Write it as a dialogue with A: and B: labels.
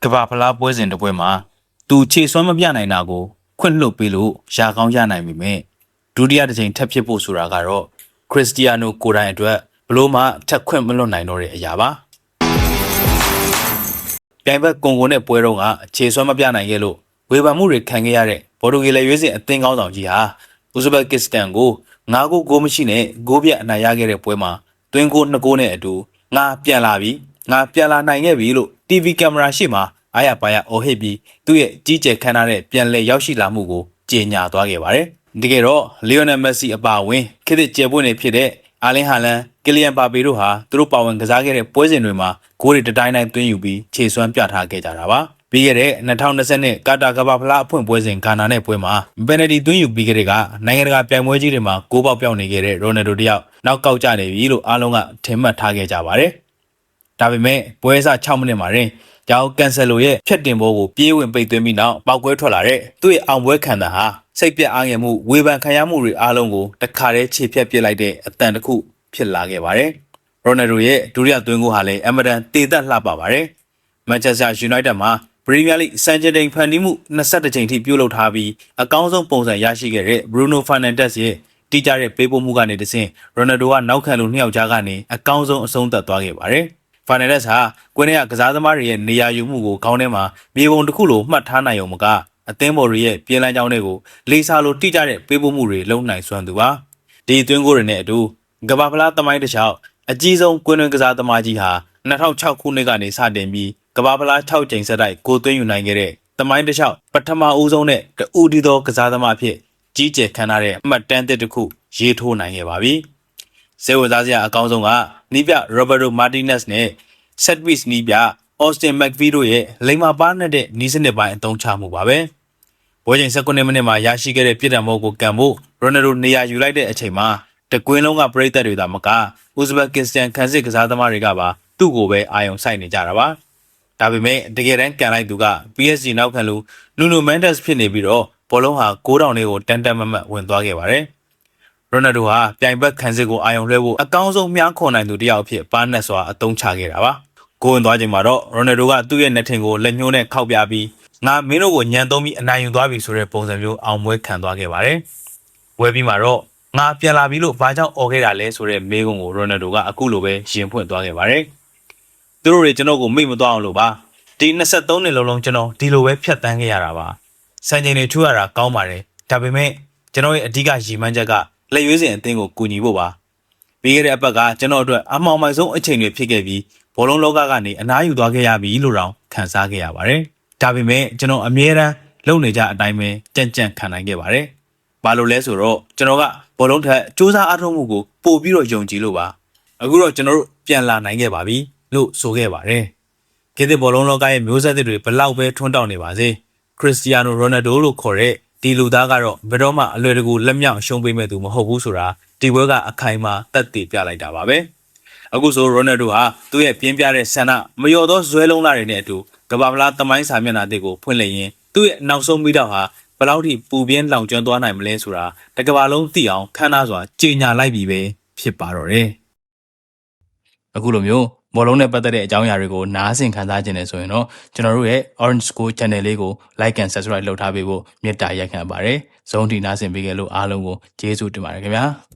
A: ကဘာဖလားပွဲစဉ်တစ်ပွဲမှာသူခြေစွမ်းမပြနိုင်တာကိုခွင့်လွှတ်ပေးလို့ရာကောင်းရနိုင်ပြီမဲ့ဒုတိယတစ်ချိန်ထပ်ဖြစ်ဖို့ဆိုတာကတော့ခရစ္စတီယာနိုကိုယ်တိုင်အတွက်ဘလို့မှထပ်ခွင့်မလွတ်နိုင်တော့တဲ့အရာပါပြိုင်ဘက်ကွန်ဂိုနဲ့ပွဲတော့ကခြေစွမ်းမပြနိုင်ခဲ့လို့ဝေဖန်မှုတွေခံခဲ့ရတဲ့ဘော်ဒိုဂီလက်ရွေးစင်အသင်းကောင်းဆောင်ကြီးဟာဥဇဘက်ကစ္စတန်ကို9 ဂိုးမရှိနဲ့ဂိုးပြတ်အနိုင်ရခဲ့တဲ့ပွဲမှာတွင်းဂိုး2 ဂိုးနဲ့အတူငါပြန်လာပြီငါပြန်လာနိုင်ခဲ့ပြီလို့ TV ကင်မရာရှေ့မှာအားရပါရအော်ဟစ်ပြီးသူ့ရဲ့ကြီးကျယ်ခမ်းနားတဲ့ပြန်လည်ရောက်ရှိလာမှုကိုကြေညာသွားခဲ့ပါတယ်။တကယ်တော့လီယိုနယ်မက်ဆီအပါအဝင်ခေတ်သစ်ကျယ်ပွင့်နေဖြစ်တဲ့အာလင်ဟာလန်ကီလီယန်ပါပေတို့ဟာသူတို့ပါဝင်ကစားခဲ့တဲ့ပွဲစဉ်တွေမှာဂိုးတွေတတိုင်းတိုင်းသွင်းယူပြီးခြေစွမ်းပြထားခဲ့ကြတာပါ။ပြီးခဲ့တဲ့2020ကာတာကဘာဖလားအဖွင့်ပွဲစဉ်ဂါနာနဲ့ပွဲမှာပယ်နယ်တီသွင်းယူပြီးခဲ့တဲ့ကနိုင်ငံတကာပြိုင်ပွဲကြီးတွေမှာဂိုးပေါက်ပြောင်းနေခဲ့တဲ့ရိုနယ်ဒိုတယောက်နောက်ကောက်ကျနေပြီလို့အားလုံးကထင်မှတ်ထားခဲ့ကြပါတယ်။ဒါပေမဲ့ပွဲစ6 မိနစ်မှာတင်ကြောင်ကန်ဆယ်လိုရဲ့ဖြတ်တင်ဘောကိုပြေးဝင်ပိတ်သွင်းပြီးနောက်ပောက်ကွဲထွက်လာတဲ့သူ့ရဲ့အောင်ပွဲခံတာဟာစိတ်ပြတ်အားငယ်မှုဝေဖန်ခံရမှုတွေအားလုံးကိုတခါတည်းခြေဖြတ်ပစ်လိုက်တဲ့အတန်တစ်ခုဖြစ်လာခဲ့ပါတယ်။ရိုနယ်ဒိုရဲ့ဒုတိယသွင်းဂိုးဟာလည်းအမတန်တေသက်လှပပါတယ်။မန်ချက်စတာယူနိုက်တက်မှာပရီးမီးယားလိစံချိန်ဖန်တီးမှု22 ချိန်ထိပြုလုပ်ထားပြီးအကောင်းဆုံးပုံစံရရှိခဲ့တဲ့ဘရူနိုဖာနန်ဒက်စ်ရဲ့တိကျတဲ့ပေးပို့မှုကနေတဆင့်ရိုနယ်ဒိုကနောက်ခံလူ2 ယောက်ကြားကနေအကောင်းဆုံးအဆုံးသတ်သွားခဲ့ပါတယ်။ဖာနန်ဒက်စ်ဟာကွင်းထဲကကစားသမားတွေရဲ့နေရာယူမှုကိုခေါင်းထဲမှာမြေပုံတစ်ခုလိုမှတ်ထားနိုင်ုံမကအသင်းဘော်တွေရဲ့ပြင်လန်းကြောင်းတွေကိုလေးစားလို့တိကျတဲ့ပေးပို့မှုတွေလုံးနိုင်စွမ်းသူပါဒီသွင်းကိုတွေနဲ့အတူကဘာဖလားသမိုင်းတစ်လျှောက်အကြီးဆုံးကွင်းတွင်းကစားသမားကြီးဟာ2006 ခုနှစ်ကနေစတင်ပြီးကဘာဖလား6 ကြိမ်ဆက်တိုက်ကိုသွင်းယူနိုင်ခဲ့တဲ့သမိုင်းတစ်လျှောက်ပထမဦးဆုံးနဲ့တူဒီသောကစားသမားဖြစ်ကြီးကျယ်ခမ်းနားတဲ့အမှတ်တမ်းတစ်ခုရေးထိုးနိုင်ခဲ့ပါပြီစေဝစားစရာအကောင်းဆုံးကနီးပြရောဘတ်တိုမာတီနက်စ်နဲ့ဆက်ပစ်နီးပြအော်စတင်မက်ဗီတို့ရဲ့လိမ္မာပါနဲ့တဲ့နီးစနစ်ပိုင်းအသုံးချမှုပါပဲပွဲချိန်19 မိနစ်မှာရရှိခဲ့တဲ့ပြစ်ဒဏ်ဘောကိုကန်ဖို့ရိုနယ်ဒိုနေရာယူလိုက်တဲ့အချိန်မှာတကွင်းလုံးကပရိသတ်တွေသာမကဥဇဘက်ကစ္စတန်ခန်းစစ်ကစားသမားတွေကပါသူ့ကိုပဲအာရုံစိုက်နေကြတာပါဒါပေမဲ့တကယ်တမ်းကန်လိုက်သူက PSG နောက်ခံလူနူနိုမန်ဒက်စ်ဖြစ်နေပြီးတော့ဘောလုံးဟာ9 တောင်လေးကိုတန်တန်မတ်မတ်ဝင်သွားခဲ့ပါတယ်ရိုနယ်ဒိုဟာပြိုင်ဘက်ခန်းစစ်ကိုအာရုံလွှဲဖို့အကောင်းဆုံးမြားခွန်နိုင်သူတယောက်ဖြစ်ပါနက်စွာအသုံးချခဲ့တာပါဂိုးဝင်သွားချိန်မှာတော့ရိုနယ်ဒိုကသူ့ရဲ့လက်ထင်ကိုလက်ညှိုးနဲ့ခောက်ပြပြီးငါမင်းတို့ကိုညံသုံးပြီးအနိုင်ယူသွားပြီဆိုတဲ့ပုံစံမျိုးအောင်ပွဲခံသွားခဲ့ပါတယ်။ဝဲပြီးမှာတော့ငါပြန်လာပြီလို့ဘာကြောင့်អော်ခဲ့တာလဲဆိုတဲ့မေးခွန်းကိုရိုနယ်ဒိုကအခုလိုပဲရင်ဖွင့်သွားခဲ့ပါတယ်။သူတို့တွေကျွန်တော်ကိုမိတ်မသွားအောင်လို့ပါ။ဒီ23 နှစ်လုံးကျွန်တော်ဒီလိုပဲဖြတ်တန်းခဲ့ရတာပါ။စံချိန်တွေထူရတာကောင်းပါတယ်။ဒါပေမဲ့ကျွန်တော်ရဲ့အဓိကရည်မှန်းချက်ကလက်ရွေးစင်အသင်းကိုကူညီဖို့ပါ။ပြီးခဲ့တဲ့အပတ်ကကျွန်တော်အတွက်အမှောင်မိုက်ဆုံးအချိန်တွေဖြစ်ခဲ့ပြီးဘောလုံးလောကကနေအနားယူသွားခဲ့ရပြီလို့တောင်ခံစားခဲ့ရပါတယ်။ဒါပေမဲ့ကျွန်တော်အမြဲတမ်းလုံနေကြအတိုင်းပဲကြံ့ကြံ့ခံနိုင်ခဲ့ပါတယ်။ဘာလို့လဲဆိုတော့ကျွန်တော်ကဘောလုံးထက်စူးစမ်းအားထုတ်မှုကိုပို့ပြီးတော့ယုံကြည်လို့ပါ။အခုတော့ကျွန်တော်တို့ပြန်လာနိုင်ခဲ့ပါပြီလို့ဆိုခဲ့ပါတယ်။ခေတ်သစ်ဘောလုံးလောကရဲ့မျိုးဆက်သစ်တွေဘလောက်ပဲထွန်းတောက်နေပါစေ။ခရစ္စတီယာနိုရိုနယ်ဒိုလို့ခေါ်တဲ့ဒီလူသားကတော့ဘယ်တော့မှအလွယ်တကူလက်မြောက်ရှုံးပေးမဲ့သူမဟုတ်ဘူးဆိုတာဒီပွဲကအခိုင်အမာသက်သေပြလိုက်တာပါပဲ။အခုဆိုရိုနယ်ဒိုဟာသူ့ရဲ့ပြင်းပြတဲ့ဆန္ဒမလျော်သောဇွဲလုံးလာတွေနဲ့အတူကဘာဖလားသမိုင်းစာမျက်နှာတွေကိုဖွင့်လှစ်ရင်းသူ့ရဲ့နောက်ဆုံးမိတော့ဟာဘယ်လောက်ထိပူပြင်းလောင်ကျွမ်းသွားနိုင်မလဲဆိုတာတကဘာလုံးသိအောင်ခမ်းနားစွာကြေညာလိုက်ပြီပဲဖြစ်ပါတော့တယ်။အခုလိုမျိုးဘောလုံးနဲ့ပတ်သက်တဲ့အကြောင်းအရာတွေကိုနားဆင်ခံစားခြင်းနဲ့ဆိုရင်တော့ကျွန်တော်တို့ရဲ့ Orange School Channel လေးကို Like and Subscribe လုပ်ထားပေးဖို့မေတ္တာရက်ခံပါတယ်။ဇုံထိနားဆင်ပေးကြလို့အားလုံးကိုကျေးဇူးတင်ပါတယ်ခင်ဗျာ။